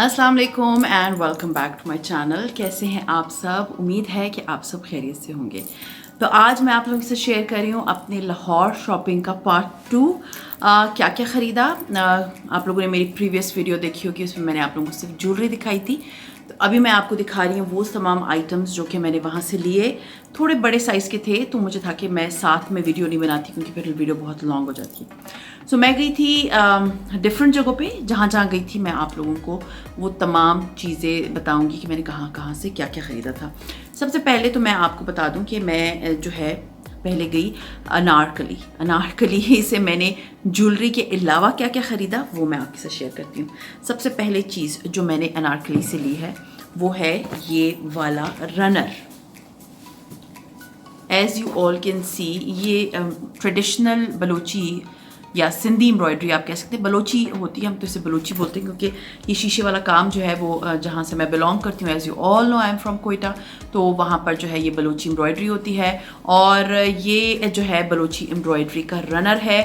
अस्सलाम वालेकुम and welcome back to my channel. कैसे हैं आप सब? उम्मीद है कि आप सब खैरियत से होंगे। तो आज मैं आप लोगों से शेयर कर रही हूँ अपने लाहौर शॉपिंग का पार्ट 2। क्या क्या ख़रीदा। आप लोगों ने मेरी प्रीवियस वीडियो देखी होगी, उसमें मैंने आप लोगों को सिर्फ ज्वेलरी दिखाई थी। तो अभी मैं आपको दिखा रही हूँ वो तमाम आइटम्स जो कि मैंने वहाँ से लिए। थोड़े बड़े साइज़ के थे तो मुझे था कि मैं साथ में वीडियो नहीं बनाती क्योंकि फिर वीडियो बहुत लॉन्ग हो जाती है। सो मैं गई थी डिफरेंट जगहों पे। जहाँ जहाँ गई थी मैं आप लोगों को वो तमाम चीज़ें बताऊंगी कि मैंने कहाँ कहाँ से क्या क्या ख़रीदा था। सबसे पहले तो मैं आपको बता दूं कि मैं जो है पहले गई अनारकली से मैंने ज्वेलरी के अलावा क्या क्या ख़रीदा वो मैं आपके साथ शेयर करती हूँ। सबसे पहले चीज़ जो मैंने अनारकली से ली है वो है ये वाला runner. As you all can सी ये ट्रेडिशनल बलोची या सिंधी एम्ब्रॉयडरी आप कह सकते हैं। बलोची होती है, हम तो इसे बलोची बोलते हैं क्योंकि ये शीशे वाला काम जो है वो जहाँ से मैं बिलोंग करती हूँ, as you all know I am from Quetta, तो वहाँ पर जो है ये बलोची एम्ब्रॉयडरी होती है। और ये जो है बलोची एम्ब्रॉयडरी का रनर है।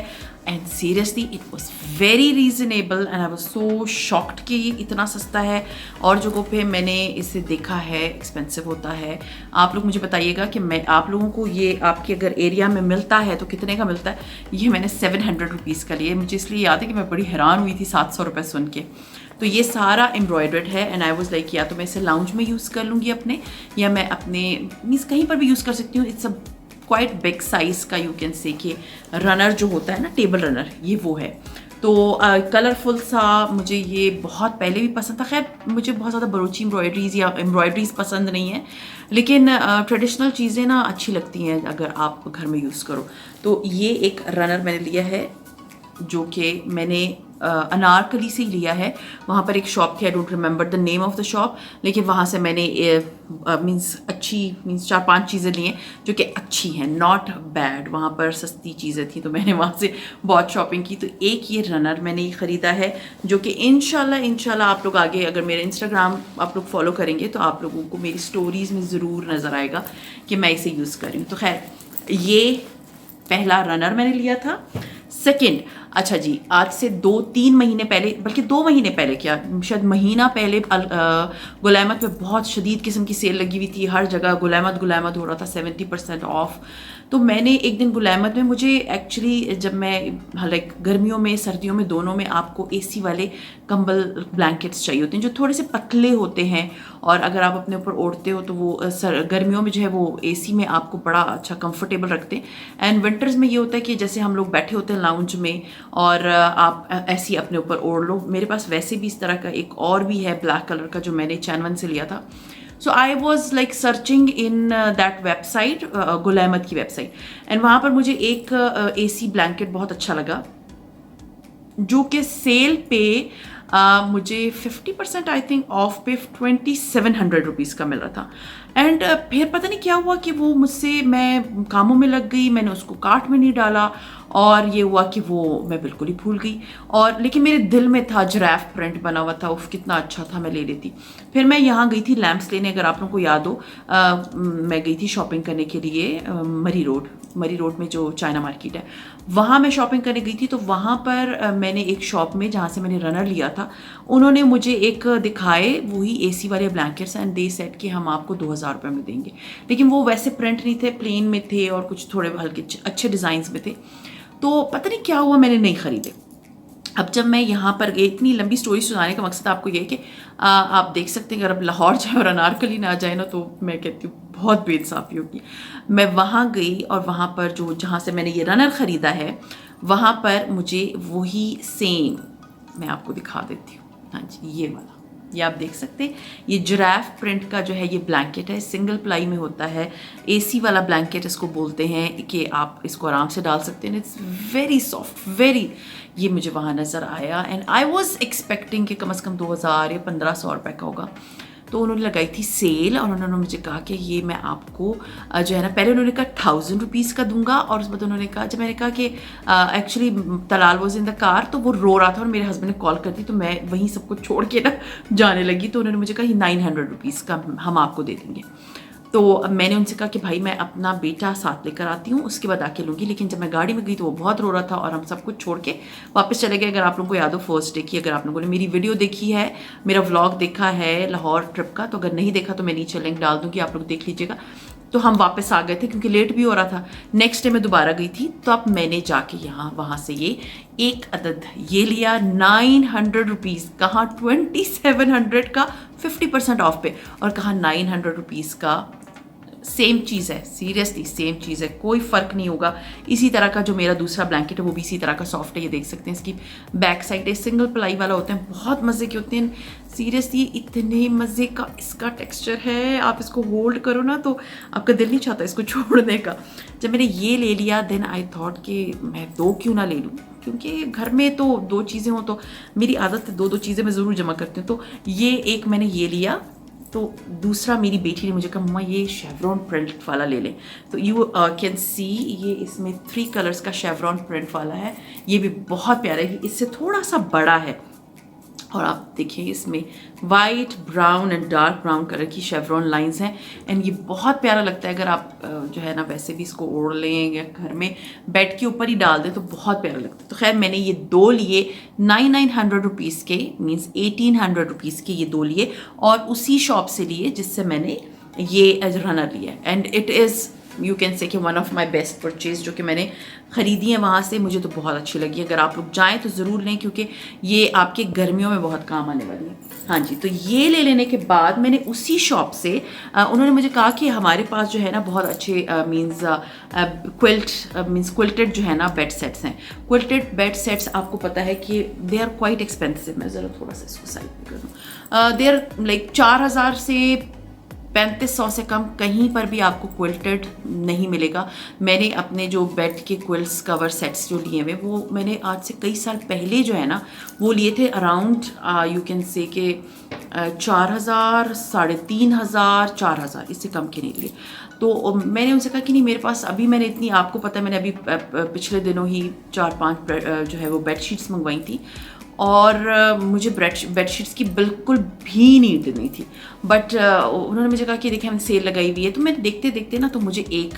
And seriously it was very reasonable and I was so shocked कि ये इतना सस्ता है। और जगहों पे मैंने इसे देखा है एक्सपेंसिव होता है। आप लोग मुझे बताइएगा कि मैं आप लोगों को ये आपके अगर एरिया में मिलता है तो कितने का मिलता है। ये मैंने 700 रुपीज़ का लिया। मुझे इसलिए याद है कि मैं बड़ी हैरान हुई थी 700 रुपये सुन के। तो ये सारा एम्ब्रॉयडर्ड है एंड आई वाज लाइक या तो मैं इसे लाउंज में यूज़ कर लूँगी अपने, या मैं अपने मीन्स कहीं पर भी यूज़ कर सकती हूँ। It's a quite big size का, यू कैन से कि रनर जो होता है ना, टेबल रनर, ये वो है। तो कलरफुल सा मुझे ये बहुत पहले भी पसंद था। खैर मुझे बहुत ज़्यादा बलोची एम्ब्रॉयडरीज़ या एम्ब्रॉयडरीज़ पसंद नहीं है, लेकिन ट्रेडिशनल चीज़ें ना अच्छी लगती हैं अगर आप घर में यूज़ करो। तो ये एक रनर मैंने लिया है जो कि मैंने अनारकली से ही लिया है। वहाँ पर एक शॉप थी, I don't remember the name of the shop, लेकिन वहाँ से मैंने मीन्स 4-5 चीज़ें ली हैं जो कि अच्छी हैं, नॉट बैड। वहाँ पर सस्ती चीज़ें थी तो मैंने वहाँ से बहुत शॉपिंग की। तो एक ये रनर मैंने ये ख़रीदा है जो कि इंशाल्लाह आप लोग आगे अगर मेरे इंस्टाग्राम आप लोग फॉलो करेंगे तो आप लोगों को मेरी स्टोरीज़ में ज़रूर नज़र आएगा कि मैं इसे यूज़ कर रही हूँ। तो खैर ये पहला रनर मैंने लिया था। सेकंड, अच्छा जी, आज से 2-3 महीने पहले, बल्कि 2 महीने पहले, क्या शायद महीना पहले, गुल अहमद पे बहुत शदीद किस्म की सेल लगी हुई थी। हर जगह गुल अहमद हो रहा था 70% ऑफ। तो मैंने एक दिन गुल अहमद में, मुझे एक्चुअली जब मैं लाइक गर्मियों में सर्दियों में दोनों में आपको एसी वाले कंबल ब्लैंकेट्स चाहिए होते हैं जो थोड़े से पतले होते हैं, और अगर आप अपने ऊपर ओढ़ते हो तो वो गर्मियों में जो है वो एसी में आपको बड़ा अच्छा कंफर्टेबल रखते हैं। एंड विंटर्स में ये होता है कि जैसे हम लोग बैठे होते हैं लाउंज में और आप ऐसे ही अपने ऊपर ओढ़ लो। मेरे पास वैसे भी इस तरह का एक और भी है ब्लैक कलर का जो मैंने चैनवन से लिया था। So I was like searching in that website, Gul Ahmed की वेबसाइट, एंड वहाँ पर मुझे एक एसी ब्लैंकेट बहुत अच्छा लगा जो कि सेल पे मुझे 50% आई थिंक ऑफ पे 2700 रुपीज़ का मिल रहा था। एंड फिर पता नहीं क्या हुआ कि वो मुझसे, मैं कामों में लग गई, मैंने उसको कार्ट में नहीं डाला, और ये हुआ कि वो मैं बिल्कुल ही भूल गई। और लेकिन मेरे दिल में था, जिराफ प्रिंट बना हुआ था, उफ कितना अच्छा था, मैं ले लेती। फिर मैं यहाँ गई थी लैम्प्स लेने, अगर आप लोगों को याद हो। मैं गई थी शॉपिंग करने के लिए मरी रोड में जो चाइना मार्केट है, वहाँ मैं शॉपिंग करने गई थी। तो वहाँ पर मैंने एक शॉप में जहाँ से मैंने रनर लिया था, उन्होंने मुझे एक दिखाए वही एसी वाले ब्लैंकेट्स, एंड दे सेड कि हम आपको 2000 रुपये में देंगे। लेकिन वो वैसे प्रिंट नहीं थे, प्लेन में थे और कुछ थोड़े हल्के अच्छे डिज़ाइंस में थे। तो पता नहीं क्या हुआ, मैंने नहीं ख़रीदे। अब जब मैं यहाँ पर गई, इतनी लंबी स्टोरी सुनाने का मकसद आपको ये है कि आप देख सकते हैं अगर अब लाहौर जाए और अनारकली ना जाए ना तो मैं कहती हूँ बहुत बेइंसाफ़ी होगी। मैं वहाँ गई और वहाँ पर जहाँ से मैंने ये रनर ख़रीदा है वहाँ पर मुझे वही सेम, मैं आपको दिखा देती हूँ। हाँ जी, ये वाला, ये आप देख सकते हैं, ये जिराफ प्रिंट का जो है ये ब्लैंकेट है, सिंगल प्लाई में होता है, एसी वाला ब्लैंकेट इसको बोलते हैं कि आप इसको आराम से डाल सकते हैं। इट्स वेरी सॉफ्ट, वेरी, ये मुझे वहाँ नज़र आया एंड आई वॉज एक्सपेक्टिंग कि कम से कम 2000 या 1500 रुपये का होगा। तो उन्होंने लगाई थी सेल और उन्होंने मुझे कहा कि ये मैं आपको जो है ना, पहले उन्होंने कहा 1000 रुपीज़ का दूंगा, और उसके बाद उन्होंने कहा, जब मैंने कहा कि actually Talal was in the car, तो वो रो रहा था और मेरे हस्बैंड ने कॉल कर दी, तो मैं वहीं सब कुछ छोड़ के ना जाने लगी। तो उन्होंने मुझे कहा 900 रुपीज़ का हम आपको दे देंगे। तो मैंने उनसे कहा कि भाई मैं अपना बेटा साथ लेकर आती हूँ, उसके बाद आके लूँगी। लेकिन जब मैं गाड़ी में गई तो वो बहुत रो रहा था और हम सब कुछ छोड़ के वापस चले गए। अगर आप लोगों को याद हो फर्स्ट डे की, अगर आप लोगों ने मेरी वीडियो देखी है, मेरा व्लॉग देखा है लाहौर ट्रिप का, तो अगर नहीं देखा तो मैं नीचे लिंक डाल दूँगी, आप लोग देख लीजिएगा। तो हम वापस आ गए थे क्योंकि लेट भी हो रहा था। नेक्स्ट डे मैं दोबारा गई थी, तो अब मैंने जाके यहाँ वहाँ से ये एक अदद ये लिया 900 रुपीज़, कहाँ 2700 का 50% ऑफ पे, और कहाँ 900 रुपीज़ का सेम चीज़ है। सीरियसली सेम चीज़ है, कोई फ़र्क नहीं होगा। इसी तरह का जो मेरा दूसरा ब्लैंकेट है वो भी इसी तरह का सॉफ्ट है, ये देख सकते हैं। इसकी बैक साइड है, सिंगल प्लाई वाला होता है, बहुत मज़े के होते हैं। सीरियसली इतने मज़े का इसका टेक्सचर है, आप इसको होल्ड करो ना तो आपका दिल नहीं चाहता इसको छोड़ने का। जब मैंने ये ले लिया देन आई थॉट कि मैं दो क्यों ना ले लूँ, क्योंकि घर में तो दो चीज़ें हों तो मेरी आदत है, दो चीज़ें मैं ज़रूर जमा करती हूँ। तो ये एक मैंने ये लिया, तो दूसरा मेरी बेटी ने मुझे कहा मम्मा ये शेवरॉन प्रिंट वाला ले लें। तो यू कैन सी ये इसमें 3 कलर्स का शेवरॉन प्रिंट वाला है, ये भी बहुत प्यारा है, इससे थोड़ा सा बड़ा है। और आप देखिए इसमें white, brown and dark brown colour की शेवरॉन लाइंस हैं एंड ये बहुत प्यारा लगता है। अगर आप जो है ना वैसे भी इसको ओढ़ लें या घर में बेड के ऊपर ही डाल दें तो बहुत प्यारा लगता है। तो खैर मैंने ये दो लिए 900 रुपीज़ के, मीन्स 1800 रुपीज़ के ये दो लिए, और उसी शॉप से लिए जिससे मैंने ये एज रनर लिया। And it is you can say कि one of my best purchase जो कि मैंने ख़रीदी है वहाँ से, मुझे तो बहुत अच्छी लगी। अगर आप लोग जाएँ तो ज़रूर लें क्योंकि ये आपके गर्मियों में बहुत काम आने वाली है। हाँ जी, तो ये ले लेने के बाद मैंने उसी शॉप से उन्होंने मुझे कहा कि हमारे पास जो है ना बहुत अच्छे मीन्स क्विल्टेड जो है ना बेड सेट्स हैं। क्विल्टेड बेड सेट्स आपको पता है कि दे आर क्वाइट एक्सपेंसिव। मैं ज़रा थोड़ा सा इसको साइड पे कर दूँ। दे आर लाइक 4000 से 3500 से कम कहीं पर भी आपको क्विल्टेड नहीं मिलेगा। मैंने अपने जो बेड के क्विल्ट्स कवर सेट्स जो लिए हुए वो मैंने आज से कई साल पहले जो है ना वो लिए थे अराउंड यू कैन से के 4000, 3500, 4000, इससे कम के नहीं लिए। तो मैंने उनसे कहा कि नहीं मेरे पास अभी, मैंने इतनी, आपको पता है मैंने अभी पिछले दिनों ही 4-5 जो है वो बेडशीट्स मंगवाई थी और मुझे बेडशीट्स की बिल्कुल भी नीड नहीं थी। बट उन्होंने मुझे कहा कि देखिए हमने सेल लगाई हुई है, तो मैं देखते देखते ना तो मुझे एक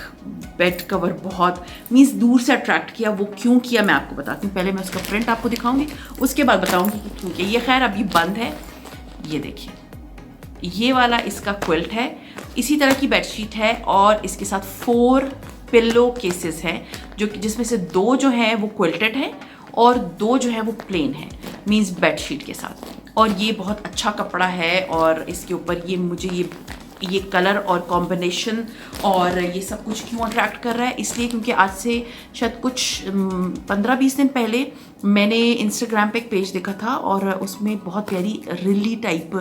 बेड कवर बहुत मीन्स दूर से अट्रैक्ट किया। वो क्यों किया मैं आपको बताती हूँ। पहले मैं उसका प्रिंट आपको दिखाऊंगी, उसके बाद बताऊंगी कि क्यों किया। ये खैर अभी बंद है। ये देखिए ये वाला इसका क्विल्ट है, इसी तरह की बेडशीट है और इसके साथ 4 पिल्लो केसेस हैं जो कि जिसमें से 2 जो हैं वो क्विल्टेड हैं और 2 जो है वो प्लेन है मीन्स बेडशीट के साथ। और ये बहुत अच्छा कपड़ा है और इसके ऊपर ये मुझे ये कलर और कॉम्बिनेशन और ये सब कुछ क्यों अट्रैक्ट कर रहा है, इसलिए क्योंकि आज से शायद कुछ 15-20 दिन पहले मैंने इंस्टाग्राम पे एक पेज देखा था और उसमें बहुत प्यारी रिली टाइप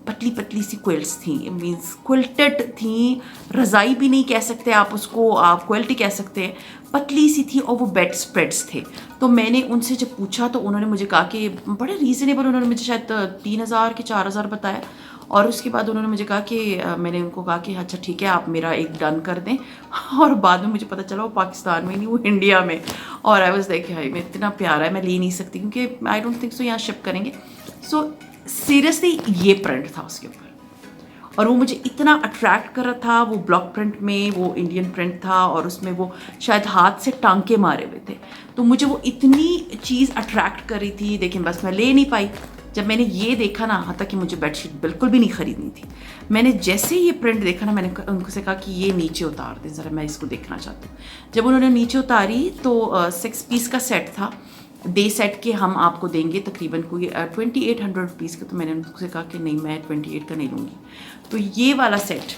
पतली पतली सी क्विल्ट्स थी, मीन्स क्विल्टेड थी, रज़ाई भी नहीं कह सकते आप उसको, आप क्विल्ट ही कह सकते हैं, पतली सी थी और वो बेड स्प्रेड्स थे। तो मैंने उनसे जब पूछा तो उन्होंने मुझे कहा कि बड़े रीज़नेबल, उन्होंने मुझे शायद 3000 के 4000 बताया। और उसके बाद उन्होंने मुझे कहा कि मैंने उनको कहा कि अच्छा ठीक है आप मेरा एक डन कर दें। और बाद में मुझे पता चला वो पाकिस्तान में नहीं, वो इंडिया में। और आई वाज लाइक भाई मैं इतना प्यारा है मैं ले नहीं सकती क्योंकि आई डोंट थिंक सो यहाँ शिप करेंगे। सो सीरियसली ये प्रिंट था उसके ऊपर और वो मुझे इतना अट्रैक्ट कर रहा था। वो ब्लॉक प्रिंट में वो इंडियन प्रिंट था और उसमें वो शायद हाथ से टांके मारे हुए थे, तो मुझे वो इतनी चीज़ अट्रैक्ट कर रही थी, लेकिन बस मैं ले नहीं पाई। जब मैंने ये देखा ना, यहाँ तक कि मुझे बेडशीट बिल्कुल भी नहीं ख़रीदनी थी, मैंने जैसे ये प्रिंट देखा ना मैंने उनसे कहा कि ये नीचे उतार दें ज़रा, मैं इसको देखना चाहती हूँ। जब उन्होंने नीचे उतारी तो 6 पीस का सेट था, डे सेट के हम आपको देंगे तकरीबन कोई 2800 रुपीज़ का। तो मैंने उनसे कहा कि नहीं मैं 28 का नहीं लूँगी। तो ये वाला set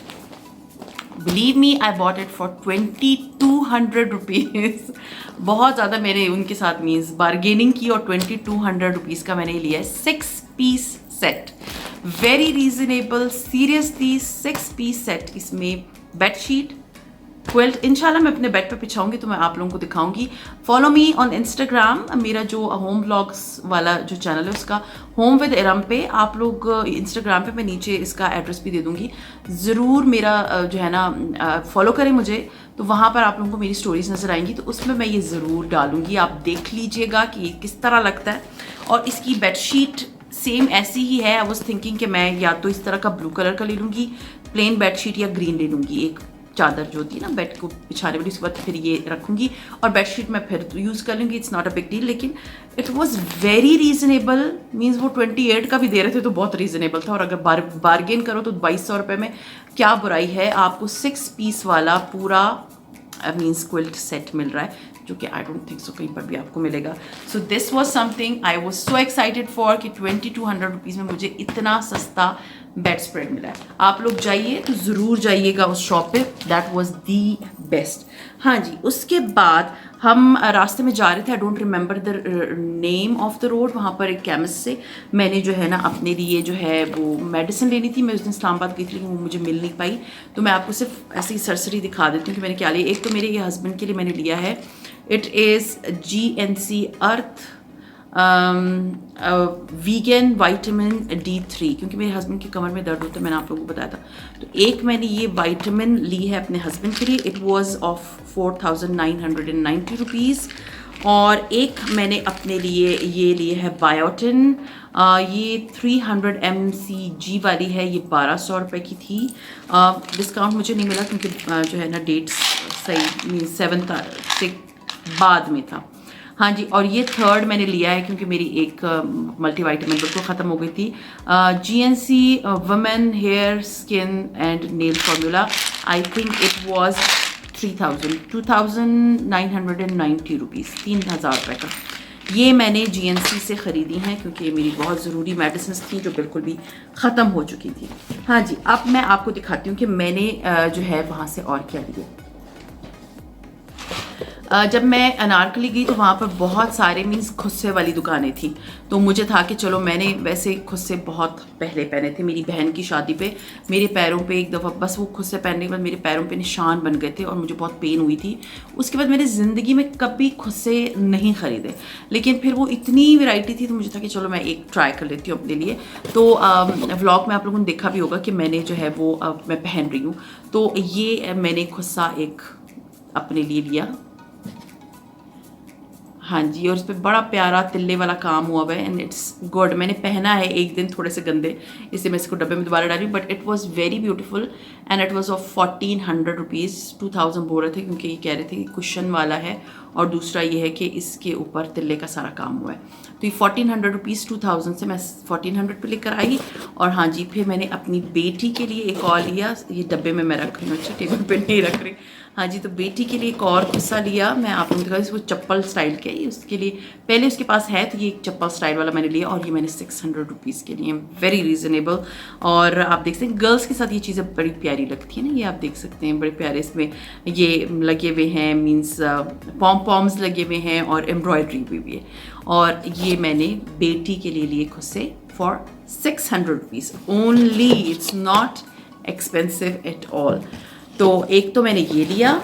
believe me I bought it for 2200 rupees. बहुत ज़्यादा मैंने उनके साथ मीन्स बारगेनिंग की और 2200 रुपीज़ का मैंने लिया है 6 piece set. Very reasonable, seriously 6 piece set. इसमें बेडशीट, क्विल्ट, इंशाल्लाह मैं अपने बेड पे बिछाऊंगी तो मैं आप लोगों को दिखाऊंगी। फॉलो मी ऑन इंस्टाग्राम, मेरा जो होम व्लॉग्स वाला जो चैनल है उसका होम विद इरम पे, आप लोग इंस्टाग्राम पे मैं नीचे इसका एड्रेस भी दे दूंगी, ज़रूर मेरा जो है ना फॉलो करें मुझे, तो वहाँ पर आप लोगों को मेरी स्टोरीज नज़र आएंगी, तो उसमें मैं ये ज़रूर डालूंगी, आप देख लीजिएगा कि ये किस तरह लगता है। और इसकी बेडशीट सेम ऐसी ही है। आई वॉज थिंकिंग कि मैं या तो इस तरह का ब्लू कलर का ले लूँगी प्लेन बेडशीट, या ग्रीन ले लूँगी एक चादर जो होती है ना बेड को बिछाने वाली, उसके बाद फिर ये रखूँगी और बेडशीट मैं फिर यूज़ कर लूँगी। It's not a big deal. लेकिन it was very reasonable, means वो 28 का भी दे रहे थे तो बहुत रीज़नेबल था। और अगर बार्गेन करो तो 2200 रुपये में क्या बुराई है। आपको 6 पीस वाला पूरा मीन्स क्विल्ट सेट मिल रहा है, जो कि आई डोंट थिंक सो कहीं पर भी आपको मिलेगा। So this was something I was so excited for कि 2200 रुपीज़ में मुझे इतना सस्ता बेड स्प्रेड मिला है। आप लोग जाइए तो ज़रूर जाइएगा उस शॉप पे, दैट वाज दी बेस्ट। हाँ जी, उसके बाद हम रास्ते में जा रहे थे, I don't remember the name of the road. वहाँ पर एक केमिस्ट से मैंने जो है ना अपने लिए जो है वो मेडिसिन लेनी थी। मैं उस दिन इस्लामाबाद गई थी लेकिन वो मुझे मिल नहीं पाई, तो मैं आपको सिर्फ ऐसी सरसरी दिखा देती हूँ कि मैंने क्या लिया। एक तो मेरे ये हस्बैंड के लिए मैंने लिया है, it is GNC earth vegan vitamin D3, क्योंकि मेरे हस्बैंड की कमर में दर्द होता है, मैंने आप लोगों को बताया था। तो एक मैंने ये विटामिन ली है अपने हस्बैंड के लिए, इट वाज ऑफ 4990 रुपीज़। और एक मैंने अपने लिए ये लिए है बायोटिन, ये 300 mcg वाली है, ये 1200 रुपये की थी। डिस्काउंट मुझे नहीं मिला क्योंकि जो है ना डेट्स सही मीन 7 से बाद में था। हाँ जी, और ये थर्ड मैंने लिया है क्योंकि मेरी एक मल्टीविटामिन बिल्कुल ख़त्म हो गई थी। GNC women hair skin and nail formula, I think it was 2990 rupees, 3000 रुपये का। ये मैंने GNC से ख़रीदी हैं क्योंकि ये मेरी बहुत ज़रूरी मेडिसिन थी जो बिल्कुल भी ख़त्म हो चुकी थी। हाँ जी, अब मैं आपको दिखाती हूँ कि मैंने जो है वहाँ से और क्या लिया। जब मैं अनारकली गई तो वहाँ पर बहुत सारे मीन्स खुस्से वाली दुकानें थी, तो मुझे था कि चलो, मैंने वैसे खुस्से बहुत पहले पहने थे। मेरी बहन की शादी पे मेरे पैरों पे एक दफ़ा बस वो खुस्से पहनने के बाद मेरे पैरों पे निशान बन गए थे और मुझे बहुत पेन हुई थी। उसके बाद मैंने ज़िंदगी में कभी खुस्से नहीं ख़रीदे, लेकिन फिर वो इतनी वैरायटी थी तो मुझे था कि चलो मैं एक ट्राई कर लेती हूँ अपने लिए। तो व्लॉग में आप लोगों ने देखा भी होगा कि मैंने जो है वो मैं पहन रही हूँ। तो ये मैंने खुस्सा एक अपने लिए लिया। हाँ जी, और इस पर बड़ा प्यारा तिल्ले वाला काम हुआ हुआ है एंड इट्स गुड। मैंने पहना है एक दिन, थोड़े से गंदे, इसलिए मैं इसको डब्बे में दोबारा डाली, but it was very beautiful and it was of 1400 rupees. 2000 बोल रहे थे क्योंकि ये कह रहे थे कि कुशन वाला है, और दूसरा ये है कि इसके ऊपर तिल्ले का सारा काम हुआ है। तो ये 1400 रुपीज़ 2000 से मैं 1400 पे लेकर आई। और हाँ जी, फिर मैंने अपनी बेटी के लिए एक और लिया, ये डब्बे में मैं रख रही हूँ, अच्छा टेबल पे नहीं रख रही। हाँ जी, तो बेटी के लिए एक और किस्सा लिया मैं आप लोगों को दिखा। वो चप्पल स्टाइल के, उसके लिए पहले उसके पास है तो ये एक चप्पल स्टाइल वाला मैंने लिया, और ये मैंने 600 रुपीज़ के लिए, वेरी रीज़नेबल। और आप देख सकते हैं गर्ल्स के साथ ये चीज़ें बड़ी प्यारी लगती हैं ना, ये आप देख सकते हैं बड़े प्यारे इसमें ये लगे हुए हैं, मीन्स पॉम्स लगे हुए हैं और एम्ब्रॉयडरी भी है। और ये मैंने बेटी के लिए लिए खुद से for 600 rupees only, it's not expensive at all. तो एक तो मैंने ये लिया,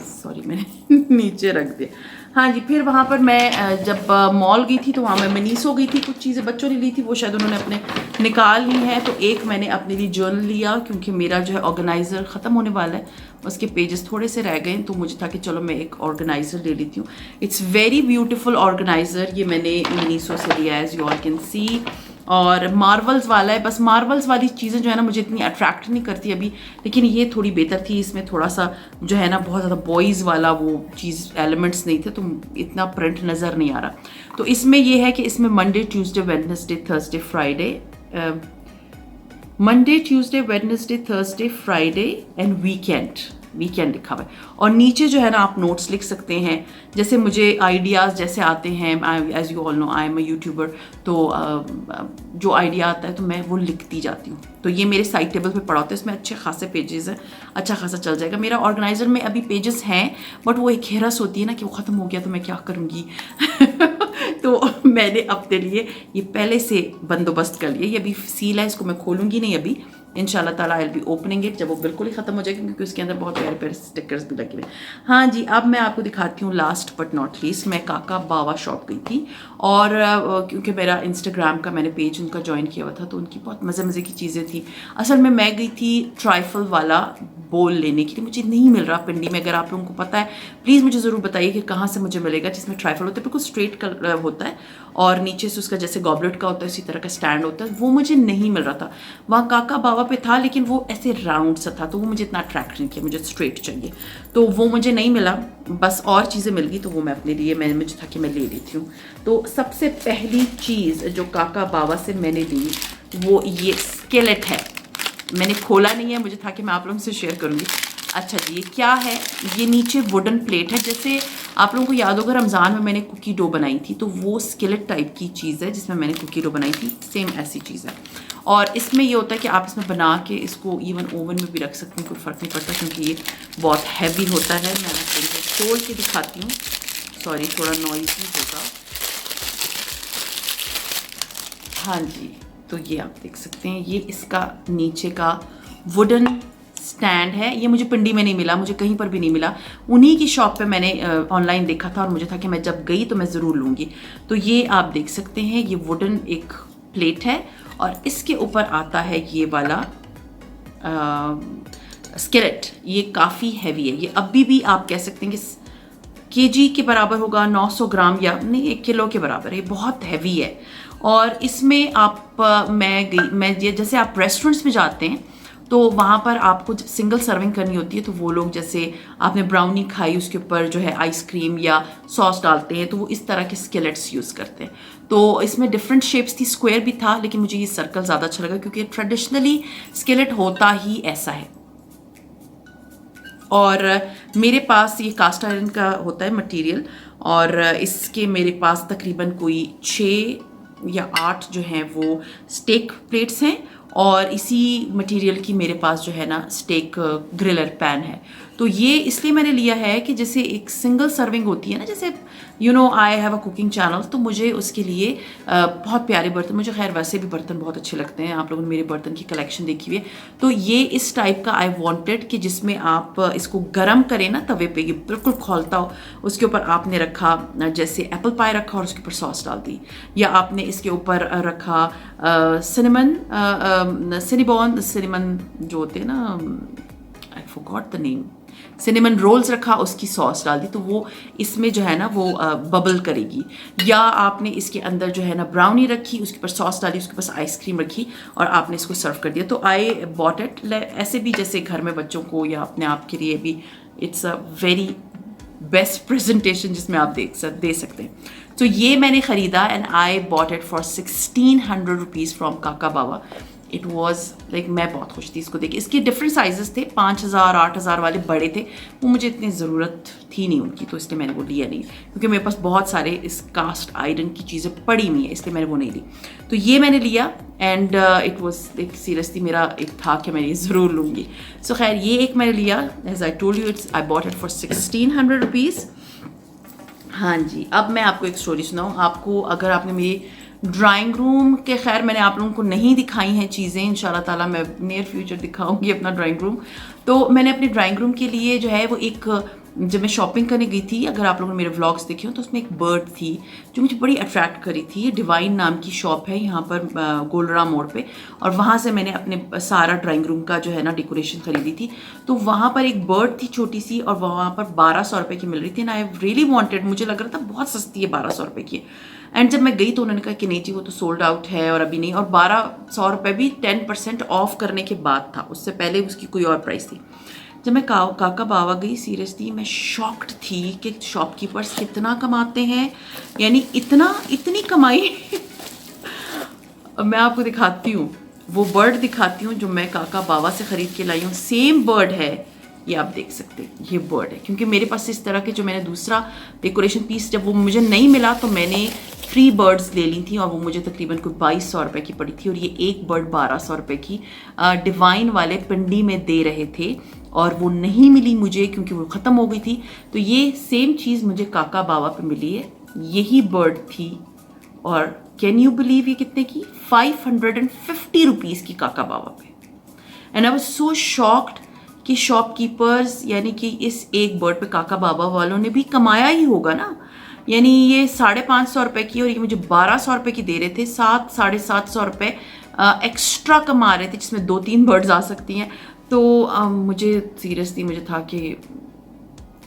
सॉरी मैंने नीचे रख दिया। हाँ जी, फिर वहाँ पर मैं जब मॉल गई थी तो वहाँ मैं मनीसो गई थी, कुछ चीज़ें बच्चों ने ली थी, वो शायद उन्होंने अपने निकाल ली हैं। तो एक मैंने अपने लिए जर्नल लिया क्योंकि मेरा जो है ऑर्गेनाइज़र ख़त्म होने वाला है, उसके पेजेस थोड़े से रह गए, तो मुझे था कि चलो मैं एक ऑर्गेनाइज़र ले लेती हूँ। इट्स वेरी ब्यूटीफुल ऑर्गेनाइज़र, ये मैंने मनीसो से लिया है, as you all can see. और मार्वल्स वाला है, बस मार्वल्स वाली चीज़ें जो है ना मुझे इतनी अट्रैक्ट नहीं करती अभी, लेकिन ये थोड़ी बेहतर थी। इसमें थोड़ा सा जो है ना बहुत ज़्यादा बॉयज़ वाला वो चीज़ एलिमेंट्स नहीं थे, तो इतना प्रिंट नज़र नहीं आ रहा। तो इसमें ये है कि इसमें Monday Tuesday Wednesday Thursday Friday, Monday Tuesday Wednesday Thursday Friday and weekend लिखा हुआ है। और नीचे जो है ना आप नोट्स लिख सकते हैं, जैसे मुझे आइडियाज़ जैसे आते हैं, as you all know I am a YouTuber, तो जो आइडिया आता है तो मैं वो लिखती जाती हूँ। तो ये मेरे साइड टेबल पे पड़ा होता है, इसमें अच्छे खासे पेजेस हैं, अच्छा खासा चल जाएगा। मेरा ऑर्गेनाइज़र में अभी पेजेस हैं, बट वो एक हेरस होती है ना कि वो ख़त्म हो गया तो मैं क्या करूँगी तो मैंने अपने लिए ये पहले से बंदोबस्त कर लिया। ये अभी सील है, इसको मैं खोलूँगी नहीं अभी, इंशाल्लाह ताला I will be opening it जब वो बिल्कुल ही ख़त्म हो जाएगी, क्योंकि उसके अंदर बहुत प्यारे प्यारे स्टिकर्स भी लगे हुए हैं। हाँ जी, अब मैं आपको दिखाती हूँ लास्ट बट नॉट लीस्ट, मैं काका बावा शॉप गई थी, और क्योंकि मेरा इंस्टाग्राम का मैंने पेज उनका ज्वाइन किया हुआ था, तो उनकी बहुत मज़े मज़े की चीज़ें थी। असल में मैं गई थी ट्राइफल वाला बोल लेने के लिए, मुझे नहीं मिल रहा पिंडी में। अगर आप लोगों को पता है प्लीज़ मुझे ज़रूर बताइए कि कहाँ से मुझे मिलेगा, जिसमें ट्राइफल होता है, बिल्कुल स्ट्रेट होता है, और नीचे से उसका जैसे गॉबलेट का होता है उसी तरह का स्टैंड होता है। वो मुझे नहीं मिल रहा था, वहाँ काका बावा पे था, लेकिन वो ऐसे राउंड सा था, तो वो मुझे इतना अट्रैक्ट नहीं किया, मुझे स्ट्रेट चाहिए, तो वो मुझे नहीं मिला। बस और चीज़ें मिल गई, तो वो मैं अपने लिए मुझे था कि मैं ले लेती हूँ। तो सबसे पहली चीज़ जो काका बावा से मैंने ली वो ये स्केलेट है। मैंने खोला नहीं है, मुझे था कि मैं आप लोगों से शेयर करूँगी। अच्छा जी, ये क्या है? ये नीचे वुडन प्लेट है, जैसे आप लोगों को याद होगा रमज़ान में मैंने कुकी डो बनाई थी, तो वो स्केलेट टाइप की चीज़ है जिसमें मैंने कुकी डो बनाई थी, सेम ऐसी चीज़ है। और इसमें ये होता है कि आप इसमें बना के इसको इवन ओवन में भी रख सकते हैं, कोई फ़र्क नहीं पड़ता, क्योंकि ये बहुत हैवी होता है। मैं आपको खोल के दिखाती हूँ, सॉरी थोड़ा नॉइज़ी होगा। हाँ जी, तो ये आप देख सकते हैं, ये इसका नीचे का वुडन स्टैंड है। ये मुझे पिंडी में नहीं मिला, मुझे कहीं पर भी नहीं मिला, उन्हीं की शॉप पे मैंने ऑनलाइन देखा था, और मुझे था कि मैं जब गई तो मैं ज़रूर लूँगी। तो ये आप देख सकते हैं, ये वुडन एक प्लेट है, और इसके ऊपर आता है ये वाला स्केलेट। ये काफ़ी हैवी है, ये अभी भी आप कह सकते हैं कि केजी के बराबर होगा, 900 ग्राम या नहीं 1 किलो के बराबर है, ये बहुत हैवी है। और इसमें मैं जैसे आप रेस्टोरेंट्स में जाते हैं तो वहाँ पर आपको जब सिंगल सर्विंग करनी होती है, तो वो लोग जैसे आपने ब्राउनी खाई उसके ऊपर जो है आइसक्रीम या सॉस डालते हैं, तो वो इस तरह के स्केलेट्स यूज़ करते हैं। तो इसमें डिफरेंट शेप्स थी, स्क्वायर भी था, लेकिन मुझे ये सर्कल ज़्यादा अच्छा लगा, क्योंकि ट्रेडिशनली स्केलेट होता ही ऐसा है। और मेरे पास ये कास्ट आयरन का होता है मटेरियल, और इसके मेरे पास तकरीबन कोई 6 या 8 जो हैं वो स्टेक प्लेट्स हैं, और इसी मटेरियल की मेरे पास जो है ना स्टेक ग्रिलर पैन है। तो ये इसलिए मैंने लिया है कि जैसे एक सिंगल सर्विंग होती है ना, जैसे I have a cooking channel, तो मुझे उसके लिए बहुत प्यारे बर्तन, मुझे खैर वैसे भी बर्तन बहुत अच्छे लगते हैं, आप लोगों ने मेरे बर्तन की कलेक्शन देखी हुई है, तो ये इस टाइप का आई वांटेड कि जिसमें आप इसको गर्म करें ना तवे पे, ये बिल्कुल खोलता हो, उसके ऊपर आपने रखा जैसे एप्पल पाई रखा और उसके ऊपर सॉस डाल दी, या आपने इसके ऊपर रखा सिनेमन जो होते हैं ना, I forgot the name, cinnamon rolls रखा, उसकी सॉस डाल दी, तो वो इसमें जो है ना वो बबल करेगी। या आपने इसके अंदर जो है ना ब्राउनी रखी, उसके ऊपर सॉस डाली, उसके पास आइसक्रीम रखी, और आपने इसको सर्व कर दिया। तो आई बॉट इट, ऐसे भी जैसे घर में बच्चों को या अपने आप के लिए भी it's a very best presentation जिसमें आप दे सकते हैं। तो ये मैंने ख़रीदा, and I bought it for 1600 rupees from काका बावा। इट वॉज लाइक मैं बहुत खुश थी इसको देख के। इसके डिफरेंट साइजेस थे, 5000 8000 वाले बड़े थे, वो मुझे इतनी ज़रूरत थी नहीं उनकी, तो इसलिए मैंने वो लिया नहीं, क्योंकि मेरे पास बहुत सारे इस कास्ट आयरन की चीज़ें पड़ी हुई हैं, इसलिए मैंने वो नहीं ली। तो ये मैंने लिया, एंड इट वॉज एक सीरियसली मेरा एक था कि मैं ये ज़रूर लूँगी। सो खैर ये एक मैंने लिया, as I told you I bought it for 1600 rupees. हाँ जी, अब मैं आपको एक स्टोरी सुनाऊँ आपको। अगर आपने मेरी ड्राइंग रूम के, खैर मैंने आप लोगों को नहीं दिखाई हैं चीज़ें, इंशाल्लाह ताला मैं नियर फ्यूचर दिखाऊंगी अपना ड्राइंग रूम। तो मैंने अपने ड्राइंग रूम के लिए जो है वो एक, जब मैं शॉपिंग करने गई थी, अगर आप लोगों ने मेरे व्लॉग्स देखे हो तो उसमें एक बर्ड थी जो मुझे बड़ी अट्रैक्ट करी थी। ये डिवाइन नाम की शॉप है यहाँ पर गोलरा मोड़ पे, और वहाँ से मैंने अपने सारा ड्राइंग रूम का जो है ना डेकोरेशन खरीदी थी। तो वहाँ पर एक बर्ड थी छोटी सी, और वहाँ पर 1200 रुपये की मिल रही थी, एंड आई रियली वांटेड, मुझे लग रहा था बहुत सस्ती है 1200 रुपये की। एंड जब मैं गई तो उन्होंने कहा कि नहीं जी वो तो सोल्ड आउट है और अभी नहीं, और 1200 रुपये भी 10% ऑफ करने के बाद था, उससे पहले उसकी कोई और प्राइस थी। जब मैं काका बावा गई, सीरियसली मैं शॉक्ड थी कि शॉपकीपर्स कितना कमाते हैं, यानी इतनी कमाई। मैं आपको दिखाती हूँ, वो बर्ड दिखाती हूँ जो मैं काका बावा से ख़रीद के लाई हूँ, सेम बर्ड है, ये आप देख सकते हैं, ये बर्ड है। क्योंकि मेरे पास इस तरह के जो मैंने दूसरा डेकोरेशन पीस जब वो मुझे नहीं मिला तो मैंने 3 बर्ड्स ले ली थी, और वो मुझे तकरीबन कोई 2200 रुपये की पड़ी थी, और ये एक बर्ड 1200 रुपये की डिवाइन वाले पिंडी में दे रहे थे, और वो नहीं मिली मुझे क्योंकि वो ख़त्म हो गई थी। तो ये सेम चीज़ मुझे काका बावा पे मिली है, यही बर्ड थी, और कैन यू बिलीव ये कितने की, 550 रुपीज़ की काका बावा पे। And I was so shocked कि शॉपकीपर्स यानी कि इस एक बर्ड पे काका बाबा वालों ने भी कमाया ही होगा ना। यानी ये 550 रुपये की और ये मुझे 1200 रुपये की दे रहे थे, 700-750 रुपये एक्स्ट्रा कमा रहे थे, जिसमें 2-3 बर्ड्स आ सकती हैं। तो मुझे सीरियसली मुझे था कि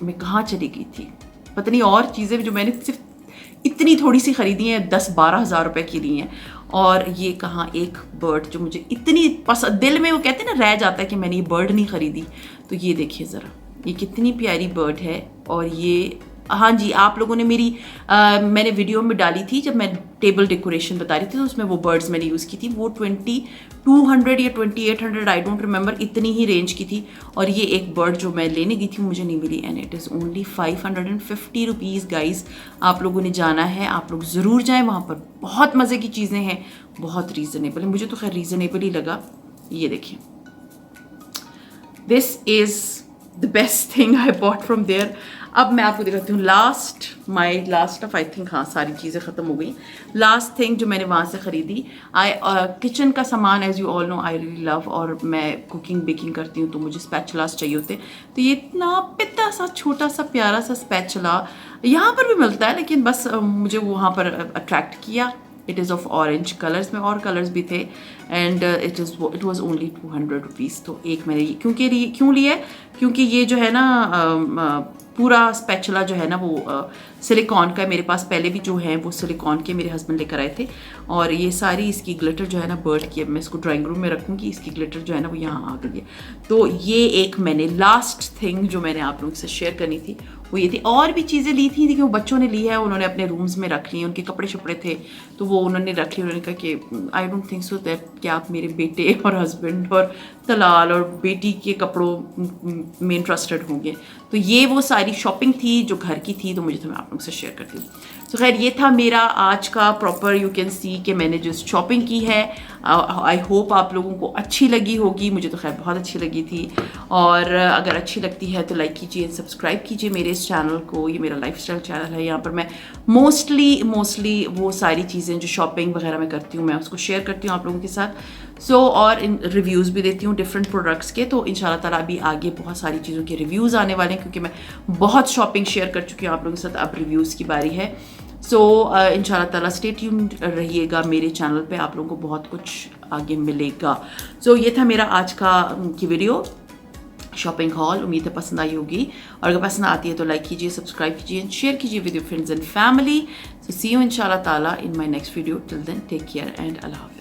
मैं कहाँ चली गई थी। पता नहीं और चीज़ें जो मैंने सिर्फ इतनी थोड़ी सी ख़रीदी हैं 10-12 हज़ार रुपये की ली हैं, और ये कहाँ एक बर्ड जो मुझे इतनी पसंद, दिल में वो कहते हैं ना रह जाता है कि मैंने ये बर्ड नहीं ख़रीदी। तो ये देखिए ज़रा, ये कितनी प्यारी बर्ड है। और ये हाँ जी, आप लोगों ने मेरी मैंने वीडियो में डाली थी जब मैं टेबल डेकोरेशन बता रही थी, तो उसमें वो बर्ड्स मैंने यूज़ की थी। वो 2200 या 2800 आई डोंट रिमेंबर, इतनी ही रेंज की थी। और ये एक बर्ड जो मैं लेने गई थी मुझे नहीं मिली, and it is only 550 rupees guys. आप लोगों ने जाना है, आप लोग ज़रूर जाएँ, वहाँ पर बहुत मज़े की चीज़ें हैं, बहुत रीज़नेबल है। मुझे तो खैर रीज़नेबल ही लगा। ये देखिए, this is the best thing I bought from there. अब मैं आपको दिखाती हूँ my last of I think, हाँ सारी चीज़ें ख़त्म हो गई। लास्ट थिंग जो मैंने वहाँ से ख़रीदी, किचन का सामान, as you all know I really love, और मैं कुकिंग बेकिंग करती हूँ तो मुझे स्पैचुलास चाहिए होते। तो ये इतना पिता सा छोटा सा प्यारा सा स्पैचुला यहाँ पर भी मिलता है, लेकिन बस मुझे वहाँ पर अट्रैक्ट किया। It is of orange colours में, और कलर्स भी थे, and it was only 200 rupees. तो एक मैंने क्यों लिया, क्योंकि ये जो है ना पूरा स्पैचुला जो है ना वो सिलिकॉन का है। मेरे पास पहले भी जो है वो सिलिकॉन के मेरे हस्बैंड लेकर आए थे, और ये सारी इसकी ग्लिटर जो है ना बर्ड की, अब मैं इसको ड्राइंग रूम में रखूँगी, इसकी ग्लिटर जो है ना वो यहाँ आ गई है। तो ये एक मैंने लास्ट थिंग जो मैंने आप लोगों से शेयर करनी थी वो ये थी। और भी चीज़ें ली थी, देखिए वो बच्चों ने ली है, उन्होंने अपने रूम्स में रख ली, उनके कपड़े शपड़े थे तो वो उन्होंने रख ली। उन्होंने कहा कि I don't think so that कि आप मेरे बेटे और हस्बैंड और तलाल और बेटी के कपड़ों में इंटरेस्टेड होंगे। तो ये वो सारी शॉपिंग थी जो घर की थी, तो मुझे तो मैं आप लोगों से शेयर करती हूँ। तो खैर ये था मेरा आज का प्रॉपर, यू कैन सी कि मैंने जो शॉपिंग की है। आई होप आप लोगों को अच्छी लगी होगी, मुझे तो खैर बहुत अच्छी लगी थी। और अगर अच्छी लगती है तो लाइक कीजिए, सब्सक्राइब कीजिए मेरे इस चैनल को। ये मेरा लाइफस्टाइल चैनल है, यहाँ पर मैं मोस्टली वो सारी चीज़ें जो शॉपिंग वगैरह मैं करती हूँ मैं उसको शेयर करती हूँ आप लोगों के साथ। और इन रिव्यूज़ भी देती हूँ डिफरेंट प्रोडक्ट्स के। तो इंशाल्लाह ताला अभी आगे बहुत सारी चीज़ों के रिव्यूज़ आने वाले हैं, क्योंकि मैं बहुत शॉपिंग शेयर कर चुकी हूँ आप लोगों के साथ, अब रिव्यूज़ की बारी है। इंशाल्लाह ताला स्टे ट्यून्ड रहिएगा मेरे चैनल पे, आप लोगों को बहुत कुछ आगे मिलेगा। ये था मेरा आज की वीडियो शॉपिंग हॉल। उम्मीद है पसंद आई होगी, और अगर पसंद आती है तो लाइक कीजिए, सब्सक्राइब कीजिए, शेयर कीजिए with your friends and family. See you इंशाल्लाह ताला in my next video. Till then take care and अल्लाह हाफ़िज़।